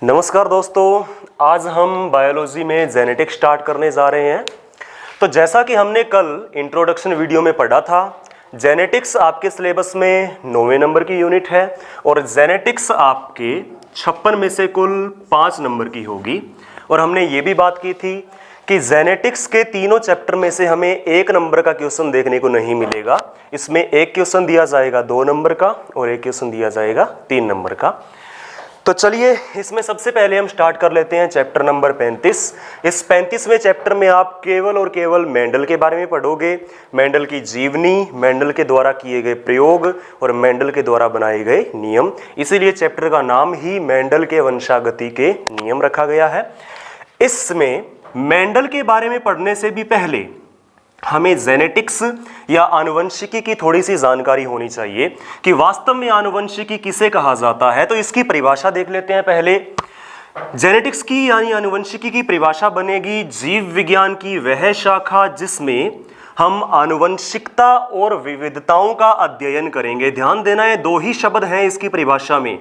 नमस्कार दोस्तों, आज हम बायोलॉजी में जेनेटिक्स स्टार्ट करने जा रहे हैं। तो जैसा कि हमने कल इंट्रोडक्शन वीडियो में पढ़ा था, जेनेटिक्स आपके सिलेबस में 9वें नंबर की यूनिट है और जेनेटिक्स आपके 56 में से कुल 5 नंबर की होगी। और हमने ये भी बात की थी कि जेनेटिक्स के तीनों चैप्टर में से हमें 1 नंबर का क्वेश्चन देखने को नहीं मिलेगा। इसमें एक क्वेश्चन दिया जाएगा 2 नंबर का और एक क्वेश्चन दिया जाएगा 3 नंबर का। तो चलिए इसमें सबसे पहले हम स्टार्ट कर लेते हैं चैप्टर नंबर 35। इस 35वें चैप्टर में आप केवल और केवल मेंडल के बारे में पढ़ोगे, मेंडल की जीवनी, मेंडल के द्वारा किए गए प्रयोग और मेंडल के द्वारा बनाए गए नियम। इसीलिए चैप्टर का नाम ही मेंडल के वंशागति के नियम रखा गया है। इसमें मेंडल के बारे में पढ़ने से भी पहले हमें जेनेटिक्स या आनुवंशिकी की थोड़ी सी जानकारी होनी चाहिए कि वास्तव में आनुवंशिकी किसे कहा जाता है। तो इसकी परिभाषा देख लेते हैं पहले। जेनेटिक्स की यानी आनुवंशिकी की परिभाषा बनेगी जीव विज्ञान की वह शाखा जिसमें हम आनुवंशिकता और विविधताओं का अध्ययन करेंगे। ध्यान देना है, 2 ही शब्द हैं इसकी परिभाषा में।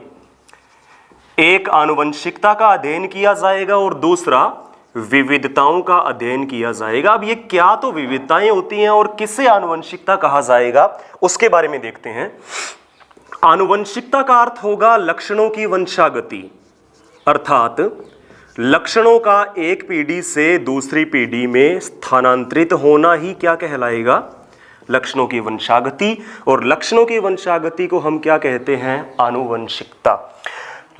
एक आनुवंशिकता का अध्ययन किया जाएगा और दूसरा विविधताओं का अध्ययन किया जाएगा। अब ये क्या तो विविधताएं होती हैं और किसे आनुवंशिकता कहा जाएगा उसके बारे में देखते हैं। आनुवंशिकता का अर्थ होगा लक्षणों की वंशागति, अर्थात लक्षणों का एक पीढ़ी से दूसरी पीढ़ी में स्थानांतरित होना ही क्या कहलाएगा? लक्षणों की वंशागति। और लक्षणों की वंशागति को हम क्या कहते हैं? आनुवंशिकता।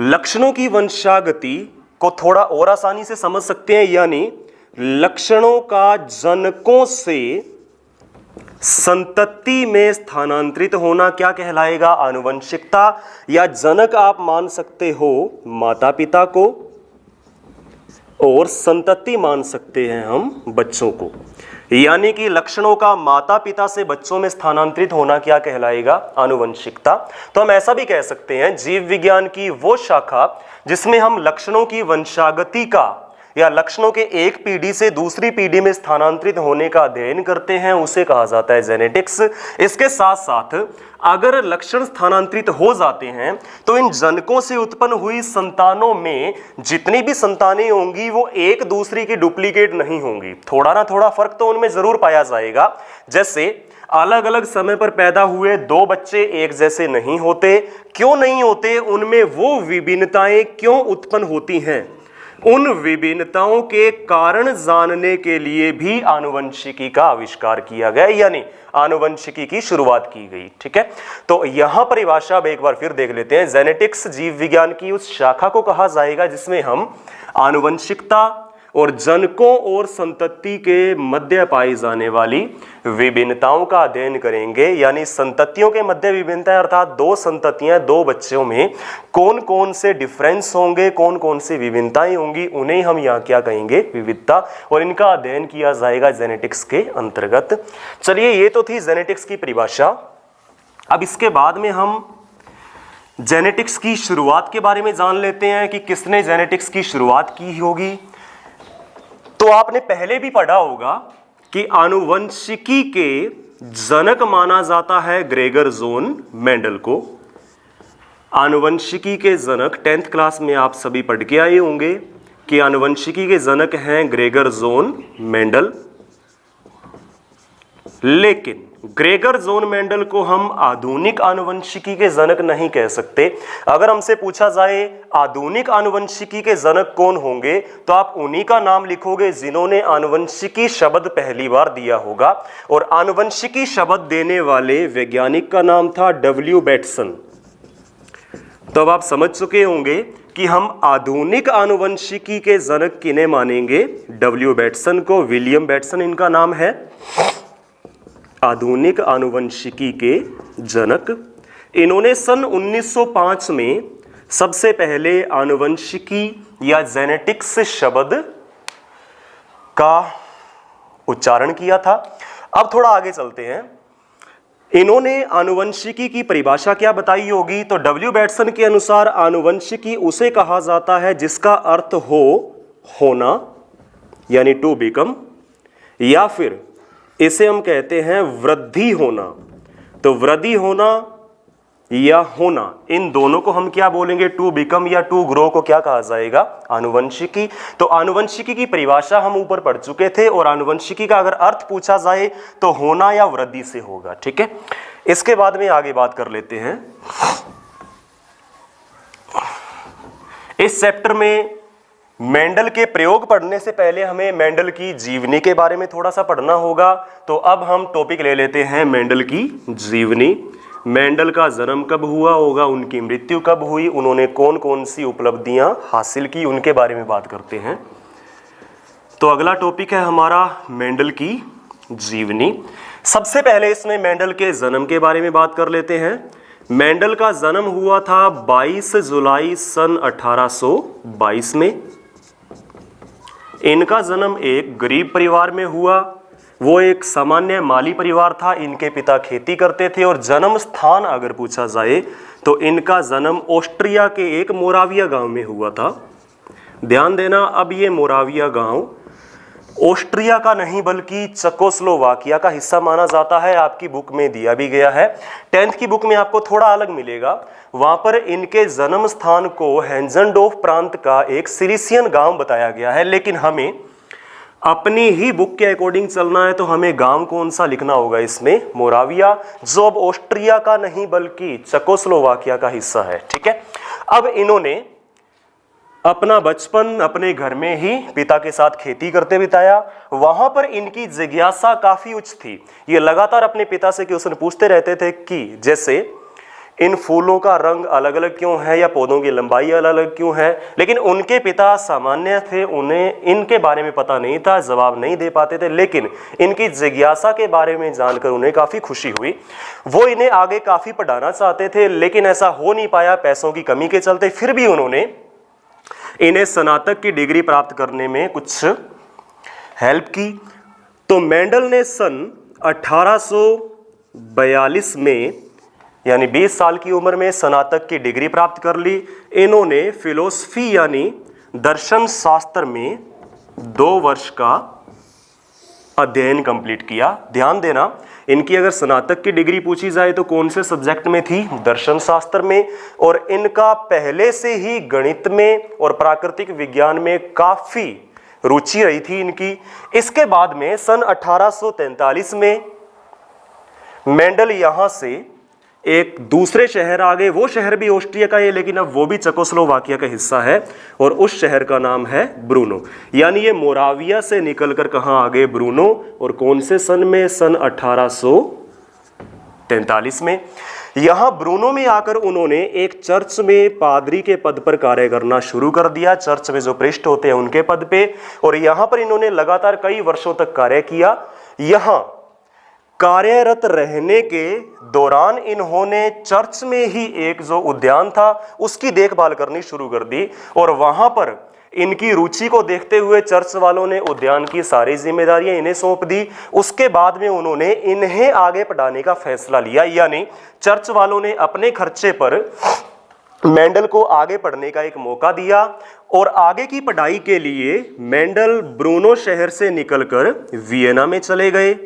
लक्षणों की वंशागति को थोड़ा और आसानी से समझ सकते हैं, यानी लक्षणों का जनकों से संतति में स्थानांतरित होना क्या कहलाएगा? आनुवंशिकता। या जनक आप मान सकते हो माता पिता को और संतति मान सकते हैं हम बच्चों को, यानी कि लक्षणों का माता पिता से बच्चों में स्थानांतरित होना क्या कहलाएगा? आनुवंशिकता। तो हम ऐसा भी कह सकते हैं जीव विज्ञान की वो शाखा जिसमें हम लक्षणों की वंशागति का या लक्षणों के एक पीढ़ी से दूसरी पीढ़ी में स्थानांतरित होने का अध्ययन करते हैं, उसे कहा जाता है जेनेटिक्स। इसके साथ साथ अगर लक्षण स्थानांतरित हो जाते हैं तो इन जनकों से उत्पन्न हुई संतानों में जितनी भी संतानें होंगी वो एक दूसरी की डुप्लीकेट नहीं होंगी। थोड़ा ना थोड़ा फर्क तो उनमें जरूर पाया जाएगा। जैसे अलग अलग समय पर पैदा हुए 2 बच्चे एक जैसे नहीं होते। क्यों नहीं होते? उनमें वो विभिन्नताएं क्यों उत्पन्न होती हैं? उन विभिन्नताओं के कारण जानने के लिए भी आनुवंशिकी का आविष्कार किया गया, यानी आनुवंशिकी की शुरुआत की गई। ठीक है, तो यहां परिभाषा अब एक बार फिर देख लेते हैं। जेनेटिक्स जीव विज्ञान की उस शाखा को कहा जाएगा जिसमें हम आनुवंशिकता और जनकों और संतति के मध्य पाई जाने वाली विभिन्नताओं का अध्ययन करेंगे। यानी संततियों के मध्य विभिन्नता अर्थात 2 संततियां 2 बच्चों में कौन कौन से डिफरेंस होंगे, कौन कौन सी विभिन्नताएं होंगी, उन्हें हम यहाँ क्या कहेंगे? विविधता। और इनका अध्ययन किया जाएगा जेनेटिक्स के अंतर्गत। चलिए, ये तो थी जेनेटिक्स की परिभाषा। अब इसके बाद में हम जेनेटिक्स की शुरुआत के बारे में जान लेते हैं कि किसने जेनेटिक्स की शुरुआत की होगी। तो आपने पहले भी पढ़ा होगा कि आनुवंशिकी के जनक माना जाता है ग्रेगर जोन मेंडल को। आनुवंशिकी के जनक 10th क्लास में आप सभी पढ़ के आए होंगे कि आनुवंशिकी के जनक हैं ग्रेगर जोन मेंडल। लेकिन ग्रेगर जोन मेंडल को हम आधुनिक आनुवंशिकी के जनक नहीं कह सकते। अगर हमसे पूछा जाए आधुनिक आनुवंशिकी के जनक कौन होंगे, तो आप उन्हीं का नाम लिखोगे जिन्होंने आनुवंशिकी शब्द पहली बार दिया होगा। और आनुवंशिकी शब्द देने वाले वैज्ञानिक का नाम था W. बैटसन। तो अब आप समझ चुके होंगे कि हम आधुनिक आनुवंशिकी के जनक किन्हें मानेंगे? W. बैटसन को। विलियम बैटसन इनका नाम है। आधुनिक आनुवंशिकी के जनक। इन्होंने सन 1905 में सबसे पहले आनुवंशिकी या जेनेटिक्स शब्द का उच्चारण किया था। अब थोड़ा आगे चलते हैं। इन्होंने आनुवंशिकी की परिभाषा क्या बताई होगी? तो W. बैटसन के अनुसार आनुवंशिकी उसे कहा जाता है जिसका अर्थ हो होना, यानी टू बिकम, या फिर इसे हम कहते हैं वृद्धि होना। तो वृद्धि होना या होना, इन दोनों को हम क्या बोलेंगे? टू बिकम या टू ग्रो को क्या कहा जाएगा? आनुवंशिकी। तो आनुवंशिकी की परिभाषा हम ऊपर पढ़ चुके थे और आनुवंशिकी का अगर अर्थ पूछा जाए तो होना या वृद्धि से होगा। ठीक है, इसके बाद में आगे बात कर लेते हैं। इस चैप्टर में मेंडल के प्रयोग पढ़ने से पहले हमें मेंडल की जीवनी के बारे में थोड़ा सा पढ़ना होगा। तो अब हम टॉपिक ले लेते हैं मेंडल की जीवनी। मेंडल का जन्म कब हुआ होगा, उनकी मृत्यु कब हुई, उन्होंने कौन कौन सी उपलब्धियां हासिल की, उनके बारे में बात करते हैं। तो अगला टॉपिक है हमारा मेंडल की जीवनी। सबसे पहले इसमें मेंडल के जन्म के बारे में बात कर लेते हैं। मेंडल का जन्म हुआ था 22 जुलाई सन 1822 में। इनका जन्म एक गरीब परिवार में हुआ। वो एक सामान्य माली परिवार था। इनके पिता खेती करते थे और जन्म स्थान अगर पूछा जाए तो इनका जन्म ऑस्ट्रिया के एक मोराविया गांव में हुआ था। ध्यान देना, अब ये मोराविया गांव ऑस्ट्रिया का नहीं बल्कि चेकोस्लोवाकिया का हिस्सा माना जाता है। आपकी बुक में दिया भी गया है, 10th की बुक में आपको थोड़ा अलग मिलेगा। वहां पर इनके जन्म स्थान को हेंजेंडोफ प्रांत का एक सिरिसियन गांव बताया गया है, लेकिन हमें अपनी ही बुक के अकॉर्डिंग चलना है। तो हमें गांव कौन सा लिखना होगा इसमें? मोराविया, जो अब ऑस्ट्रिया का नहीं बल्कि चेकोस्लोवाकिया का हिस्सा है। ठीक है, अब इन्होंने अपना बचपन अपने घर में ही पिता के साथ खेती करते बिताया। वहां पर इनकी जिज्ञासा काफी उच्च थी। ये लगातार अपने पिता से क्वेश्चन पूछते रहते थे कि जैसे इन फूलों का रंग अलग अलग क्यों है या पौधों की लंबाई अलग अलग क्यों है। लेकिन उनके पिता सामान्य थे, उन्हें इनके बारे में पता नहीं था, जवाब नहीं दे पाते थे। लेकिन इनकी जिज्ञासा के बारे में जानकर उन्हें काफ़ी खुशी हुई। वो इन्हें आगे काफ़ी पढ़ाना चाहते थे, लेकिन ऐसा हो नहीं पाया पैसों की कमी के चलते। फिर भी उन्होंने इन्हें स्नातक की डिग्री प्राप्त करने में कुछ हेल्प की। तो मेंडल ने सन 1842 में यानी 20 साल की उम्र में स्नातक की डिग्री प्राप्त कर ली। इन्होंने फिलोसफी यानी दर्शन शास्त्र में 2 वर्ष का अध्ययन कंप्लीट किया। ध्यान देना, इनकी अगर स्नातक की डिग्री पूछी जाए तो कौन से सब्जेक्ट में थी? दर्शन शास्त्र में। और इनका पहले से ही गणित में और प्राकृतिक विज्ञान में काफ़ी रुचि रही थी इनकी। इसके बाद में सन 1843 में मेंडल यहाँ से एक दूसरे शहर आ गए। वो शहर भी ऑस्ट्रिया का है, लेकिन अब वो भी चेकोस्लोवाकिया का हिस्सा है और उस शहर का नाम है ब्रूनो। यानी ये मोराविया से निकलकर कहाँ आ गए? ब्रूनो। और कौन से सन में? सन 1843 में। यहाँ ब्रूनो में आकर उन्होंने एक चर्च में पादरी के पद पर कार्य करना शुरू कर दिया, चर्च में जो प्रीस्ट होते हैं उनके पद पे। और यहाँ पर इन्होंने लगातार कई वर्षों तक कार्य किया। यहाँ कार्यरत रहने के दौरान इन्होंने चर्च में ही एक जो उद्यान था उसकी देखभाल करनी शुरू कर दी। और वहां पर इनकी रुचि को देखते हुए चर्च वालों ने उद्यान की सारी जिम्मेदारियां इन्हें सौंप दी। उसके बाद में उन्होंने इन्हें आगे पढ़ाने का फैसला लिया, यानी चर्च वालों ने अपने खर्चे पर मेंडल को आगे पढ़ने का एक मौका दिया। और आगे की पढ़ाई के लिए मेंडल ब्रूनो शहर से निकलकर वियना में चले गए।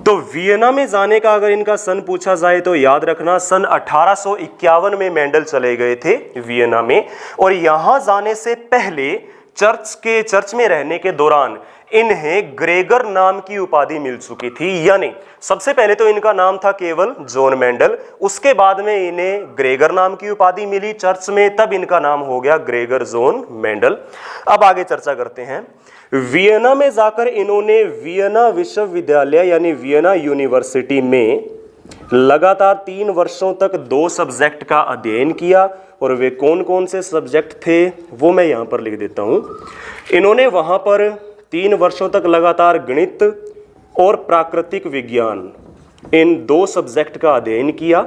तो वियना में जाने का अगर इनका सन पूछा जाए तो याद रखना, सन 1851 में मेंडल चले गए थे वियना में। और यहां जाने से पहले चर्च में रहने के दौरान इन्हें ग्रेगर नाम की उपाधि मिल चुकी थी। यानी सबसे पहले तो इनका नाम था केवल जॉन मेंडल, उसके बाद में इन्हें ग्रेगर नाम की उपाधि मिली चर्च में, तब इनका नाम हो गया ग्रेगर जॉन मेंडल। अब आगे चर्चा करते हैं। वियना में जाकर इन्होंने वियना विश्वविद्यालय यानी वियना यूनिवर्सिटी में लगातार 3 वर्षों तक 2 सब्जेक्ट का अध्ययन किया। और वे कौन कौन से सब्जेक्ट थे वो मैं यहाँ पर लिख देता हूँ। इन्होंने वहाँ पर 3 वर्षों तक लगातार गणित और प्राकृतिक विज्ञान इन 2 सब्जेक्ट का अध्ययन किया।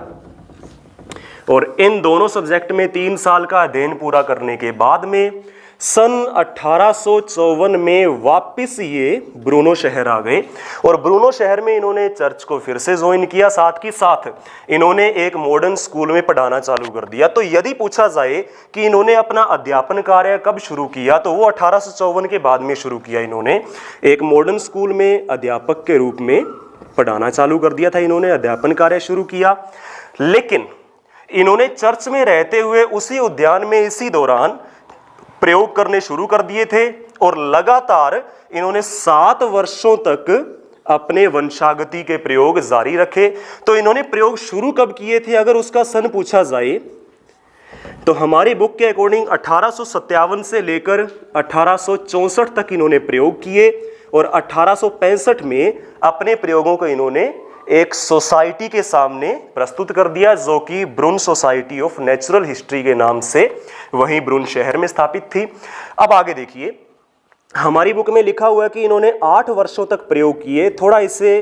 और इन दोनों सब्जेक्ट में 3 साल का अध्ययन पूरा करने के बाद में सन 1854 में वापस ये ब्रूनो शहर आ गए। और ब्रूनो शहर में इन्होंने चर्च को फिर से ज्वाइन किया, साथ ही साथ इन्होंने एक मॉडर्न स्कूल में पढ़ाना चालू कर दिया। तो यदि पूछा जाए कि इन्होंने अपना अध्यापन कार्य कब शुरू किया, तो वो 1854 के बाद में शुरू किया। इन्होंने एक मॉडर्न स्कूल में अध्यापक के रूप में पढ़ाना चालू कर दिया था, इन्होंने अध्यापन कार्य शुरू किया। लेकिन इन्होंने चर्च में रहते हुए उसी उद्यान में इसी दौरान प्रयोग करने शुरू कर दिए थे और लगातार इन्होंने 7 वर्षों तक अपने वंशागति के प्रयोग जारी रखे। तो इन्होंने प्रयोग शुरू कब किए थे अगर उसका सन पूछा जाए तो हमारी बुक के अकॉर्डिंग 1857 से लेकर 1864 तक इन्होंने प्रयोग किए और 1865 में अपने प्रयोगों को इन्होंने एक सोसाइटी के सामने प्रस्तुत कर दिया जो कि ब्रुन सोसाइटी ऑफ नेचुरल हिस्ट्री के नाम से वहीं ब्रुन शहर में स्थापित थी। अब आगे देखिए, हमारी बुक में लिखा हुआ है कि इन्होंने 8 वर्षों तक प्रयोग किए। थोड़ा इसे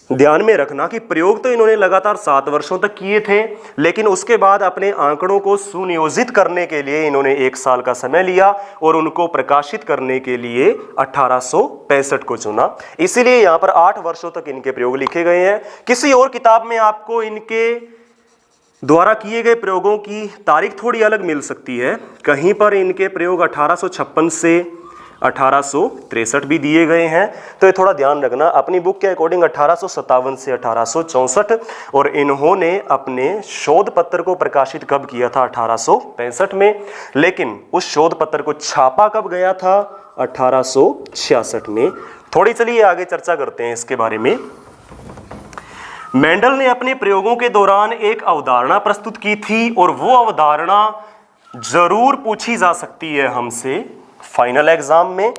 ध्यान में रखना कि प्रयोग तो इन्होंने लगातार 7 वर्षों तक किए थे, लेकिन उसके बाद अपने आंकड़ों को सुनियोजित करने के लिए इन्होंने 1 साल का समय लिया और उनको प्रकाशित करने के लिए 1865 को चुना। इसीलिए यहाँ पर 8 वर्षों तक इनके प्रयोग लिखे गए हैं। किसी और किताब में आपको इनके द्वारा किए गए प्रयोगों की तारीख थोड़ी अलग मिल सकती है। कहीं पर इनके प्रयोग 1856 से 1863 भी दिए गए हैं, तो ये थोड़ा ध्यान रखना। अपनी बुक के अकॉर्डिंग 1857 से 1864 और इन्होंने अपने शोध पत्र को प्रकाशित कब किया था 1865 में, लेकिन उस शोध पत्र को छापा कब गया था 1866 में। थोड़ी चलिए आगे चर्चा करते हैं इसके बारे में। मेंडल ने अपने प्रयोगों के दौरान एक अवधारणा प्रस्तुत की थी और वो अवधारणा जरूर पूछी जा सकती है हमसे फाइनल एग्जाम में,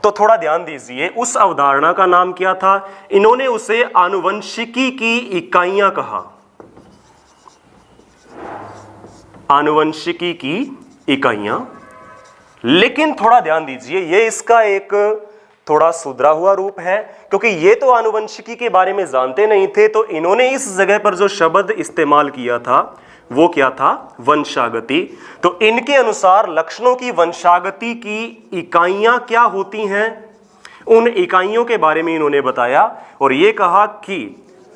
तो थोड़ा ध्यान दीजिए। उस अवधारणा का नाम क्या था? इन्होंने उसे आनुवंशिकी की इकाइयां कहा। आनुवंशिकी की इकाइयां, लेकिन थोड़ा ध्यान दीजिए, ये इसका एक थोड़ा सुधरा हुआ रूप है, क्योंकि ये तो आनुवंशिकी के बारे में जानते नहीं थे, तो इन्होंने इस जगह पर जो शब्द इस्तेमाल किया था वो क्या था? वंशागति। तो इनके अनुसार लक्षणों की वंशागति की इकाइयां क्या होती हैं, उन इकाइयों के बारे में इन्होंने बताया और ये कहा कि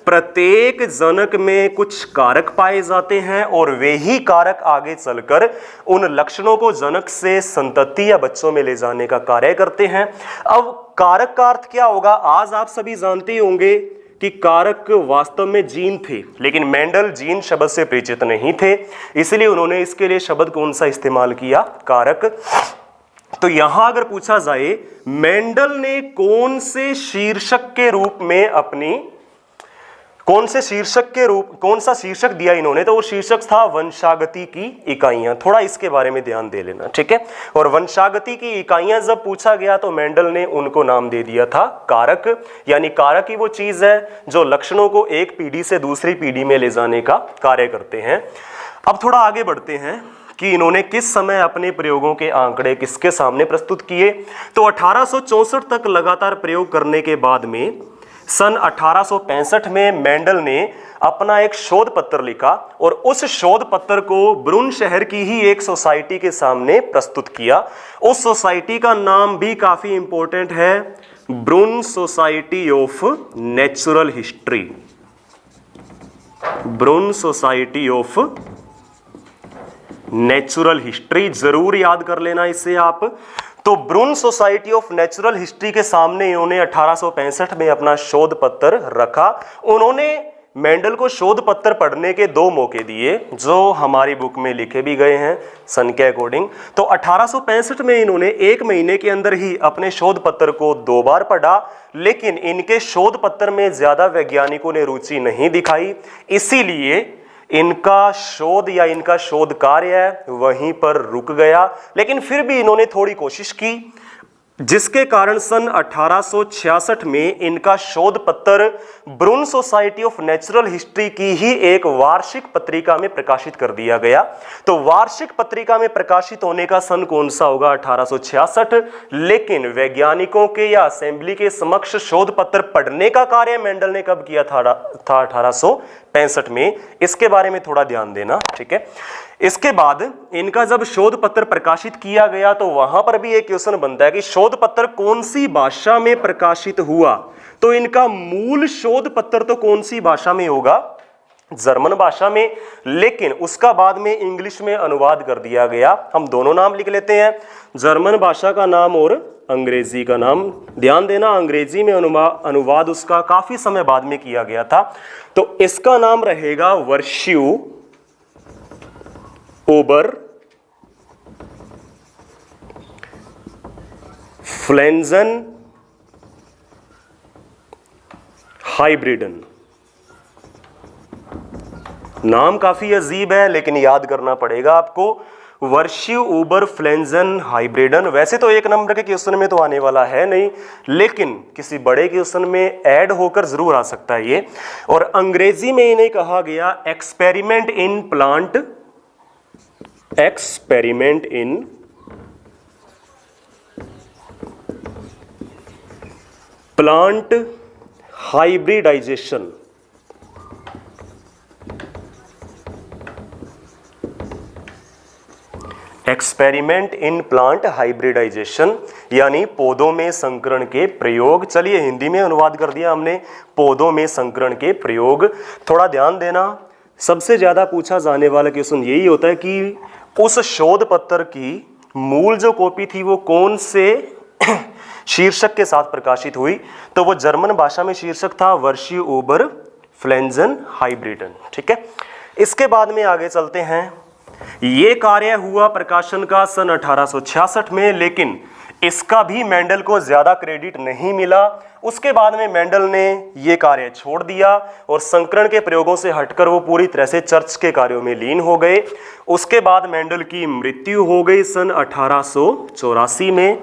प्रत्येक जनक में कुछ कारक पाए जाते हैं और वे ही कारक आगे चलकर उन लक्षणों को जनक से संतति या बच्चों में ले जाने का कार्य करते हैं। अब कारक का अर्थ क्या होगा? आज आप सभी जानते होंगे कि कारक वास्तव में जीन थे, लेकिन मेंडल जीन शब्द से परिचित नहीं थे, इसलिए उन्होंने इसके लिए शब्द कौन सा इस्तेमाल किया? कारक। तो यहां अगर पूछा जाए मेंडल ने कौन से शीर्षक के रूप में अपनी कौन सा शीर्षक दिया इन्होंने, तो वो शीर्षक था वंशागति की इकाइयां। थोड़ा इसके बारे में ध्यान दे लेना, ठीक है। और वंशागति की इकाइयां जब पूछा गया तो मेंडल ने उनको नाम दे दिया था कारक, यानी कारक ही वो चीज है जो लक्षणों को एक पीढ़ी से दूसरी पीढ़ी में ले जाने का कार्य करते हैं। अब थोड़ा आगे बढ़ते हैं कि इन्होंने किस समय अपने प्रयोगों के आंकड़े किसके सामने प्रस्तुत किए। तो 1864 तक लगातार प्रयोग करने के बाद में सन 1865 में मेंडल ने अपना एक शोध पत्र लिखा और उस शोध पत्र को ब्रुन शहर की ही एक सोसाइटी के सामने प्रस्तुत किया। उस सोसाइटी का नाम भी काफी इंपॉर्टेंट है, Brun society of natural history. Brun society of natural history, जरूर याद कर लेना इसे आप। तो Brun society of natural history के सामने इन्होंने 1865 में अपना शोध पत्र रखा। उन्होंने मेंडल को शोध पत्र पढ़ने के 2 मौके दिए जो हमारी बुक में लिखे भी गए हैं सन के अकॉर्डिंग। तो 1865 में इन्होंने 1 महीने के अंदर ही अपने शोध पत्र को 2 बार पढ़ा, लेकिन इनके शोध पत्र में ज्यादा वैज्ञानिकों ने रुचि नहीं दिखाई, इसीलिए इनका शोध या इनका शोध कार्य वहीं पर रुक गया। लेकिन फिर भी इन्होंने थोड़ी कोशिश की, जिसके कारण सन 1866 में इनका शोध पत्र ब्रुन सोसाइटी ऑफ नेचुरल हिस्ट्री की ही एक वार्षिक पत्रिका में प्रकाशित कर दिया गया। तो वार्षिक पत्रिका में प्रकाशित होने का सन कौन सा होगा? 1866। लेकिन वैज्ञानिकों के या असेंबली के समक्ष शोध पत्र पढ़ने का कार्य मेंडल ने कब किया था? 1865 में। इसके बारे में थोड़ा ध्यान देना, ठीक है। इसके बाद इनका जब शोध पत्र प्रकाशित किया गया तो वहां पर भी एक क्वेश्चन बनता है कि शोध पत्र कौन सी भाषा में प्रकाशित हुआ। तो इनका मूल शोध पत्र तो कौन सी भाषा में होगा? जर्मन भाषा में, लेकिन उसका बाद में इंग्लिश में अनुवाद कर दिया गया। हम दोनों नाम लिख लेते हैं, जर्मन भाषा का नाम और अंग्रेजी का नाम। ध्यान देना, अंग्रेजी में अनुवाद उसका काफी समय बाद में किया गया था। तो इसका नाम रहेगा वर्श्यू ओबर फ्लेंजन हाइब्रिडन। नाम काफी अजीब है लेकिन याद करना पड़ेगा आपको, वर्श्यू उबर फ्लेंजन हाइब्रिडन। वैसे तो एक नंबर के क्वेश्चन में तो आने वाला है नहीं, लेकिन किसी बड़े क्वेश्चन में ऐड होकर जरूर आ सकता है ये। और अंग्रेजी में इन्हें कहा गया experiment in plant, experiment in plant hybridization. Experiment in plant hybridization यानी पौधों में संकरण के प्रयोग। चलिए हिंदी में अनुवाद कर दिया हमने, पौधों में संकरण के प्रयोग। थोड़ा ध्यान देना, सबसे ज्यादा पूछा जाने वाला क्वेश्चन यही होता है कि उस शोध पत्र की मूल जो कॉपी थी वो कौन से शीर्षक के साथ प्रकाशित हुई। तो वो जर्मन भाषा में शीर्षक था वर्श्यू ओबर फ्लेंजन हाइब्रिडन। ठीक है, इसके बाद में आगे चलते हैं। ये कार्य हुआ प्रकाशन का सन 1866 में, लेकिन इसका भी मेंडल को ज्यादा क्रेडिट नहीं मिला। उसके बाद में मेंडल ने ये कार्य छोड़ दिया और संकरण के प्रयोगों से हटकर वो पूरी तरह से चर्च के कार्यों में लीन हो गए। उसके बाद मेंडल की मृत्यु हो गई सन 1884 में।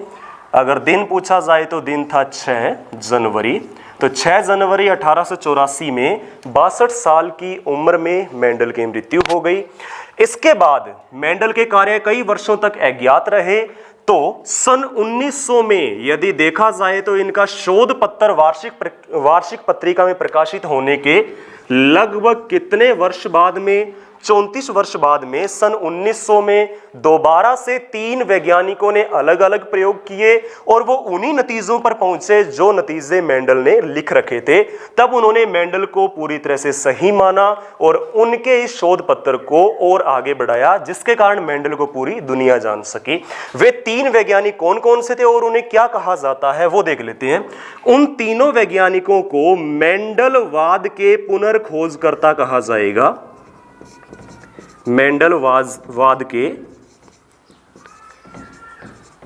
अगर दिन पूछा जाए तो दिन था 6 जनवरी। तो 6 जनवरी 1884 में 62 साल की उम्र में मेंडल की मृत्यु हो गई। इसके बाद मेंडल के कार्य कई वर्षों तक अज्ञात रहे। तो सन 1900 में यदि देखा जाए तो इनका शोध पत्र वार्षिक पत्रिका में प्रकाशित होने के लगभग कितने वर्ष बाद में, 34 वर्ष बाद में, सन 1900 में दोबारा से 3 वैज्ञानिकों ने अलग अलग प्रयोग किए और वो उन्हीं नतीजों पर पहुंचे जो नतीजे मेंडल ने लिख रखे थे। तब उन्होंने मेंडल को पूरी तरह से सही माना और उनके इस शोध पत्र को और आगे बढ़ाया, जिसके कारण मेंडल को पूरी दुनिया जान सकी। वे 3 वैज्ञानिक कौन कौन से थे और उन्हें क्या कहा जाता है वो देख लेते हैं। उन तीनों वैज्ञानिकों को मेंडलवाद के पुनर्खोजकर्ता कहा जाएगा। मेंडलवाद के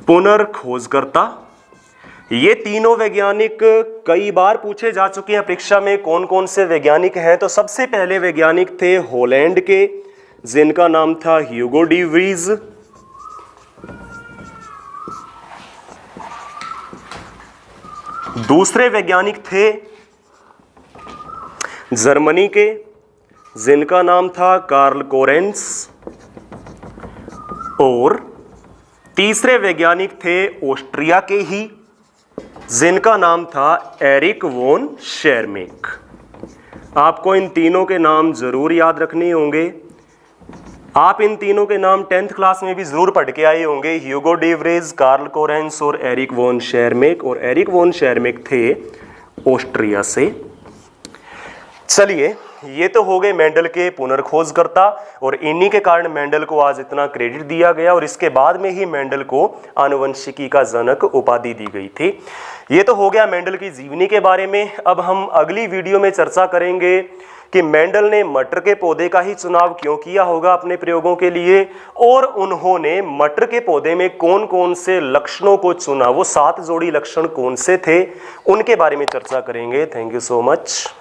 पुनर्खोजकर्ता। ये तीनों वैज्ञानिक कई बार पूछे जा चुके हैं परीक्षा में, कौन कौन से वैज्ञानिक हैं। तो सबसे पहले वैज्ञानिक थे हॉलैंड के, जिनका नाम था ह्यूगो डी व्रीज। दूसरे वैज्ञानिक थे जर्मनी के, जिनका नाम था कार्ल कोरेंस। और तीसरे वैज्ञानिक थे ऑस्ट्रिया के ही, जिनका नाम था एरिक वॉन शेरमेक। आपको इन तीनों के नाम जरूर याद रखने होंगे। आप इन तीनों के नाम 10th क्लास में भी जरूर पढ़ के आए होंगे, Hugo de Vries, Carl Correns और एरिक वॉन शेरमेक। और एरिक वॉन शेरमेक थे ऑस्ट्रिया से। चलिए, ये तो हो गए मेंडल के पुनर्खोजकर्ता और इन्हीं के कारण मेंडल को आज इतना क्रेडिट दिया गया और इसके बाद में ही मेंडल को आनुवंशिकी का जनक उपाधि दी गई थी। ये तो हो गया मेंडल की जीवनी के बारे में। अब हम अगली वीडियो में चर्चा करेंगे कि मेंडल ने मटर के पौधे का ही चुनाव क्यों किया होगा अपने प्रयोगों के लिए और उन्होंने मटर के पौधे में कौन कौन से लक्षणों को चुना, वो 7 जोड़ी लक्षण कौन से थे, उनके बारे में चर्चा करेंगे। Thank you so much.